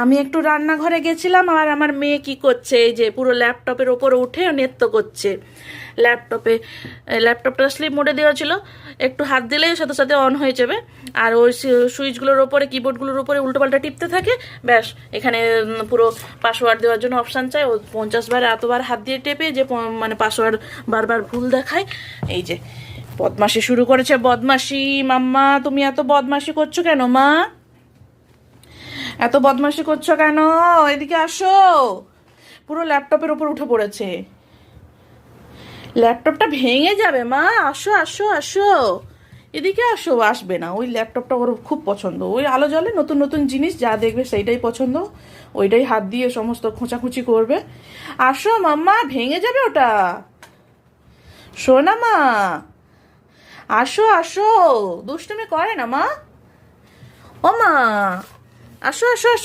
আমি একটু রান্নাঘরে গেছিলাম, আর আমার মেয়ে কি করছে, এই যে পুরো ল্যাপটপের ওপরে উঠে নৃত্য করছে। ল্যাপটপটা স্লিপ মোডে দেওয়া ছিল, একটু হাত দিলেই সাথে সাথে অন হয়ে যাবে। আর ওই সুইচগুলোর ওপরে, কিবোর্ডগুলোর ওপরে উল্টোপাল্টা টিপতে থাকে, ব্যাস এখানে পুরো পাসওয়ার্ড দেওয়ার জন্য অপশান চাই। ও 50 বার এতবার হাত দিয়ে টেপে যে মানে পাসওয়ার্ড বারবার ভুল দেখায়। এই যে বদমাশি শুরু করেছে, বদমাশি। মাম্মা তুমি এত বদমাশি করছো কেন মা? এত বদমাশি করছো কেন? এদিকে আসো। পুরো ল্যাপটপের ওপর উঠে পড়েছে। ল্যাপটপটা ভেঙে যাবে মা, আসো আসো আসো, এদিকে আসো। আসবে না, ওই ল্যাপটপটা ওর খুব পছন্দ। ওই আলো জ্বলে, নতুন নতুন জিনিস যা দেখবে সেইটাই পছন্দ, ওইটাই হাত দিয়ে সমস্ত খোঁচাখুচি করবে। আসো মাম্মা, ভেঙে যাবে ওটা। শোনা মা, আসো আসো। দুষ্টুমি করে না মা। ও মা, আসো আসো আসো।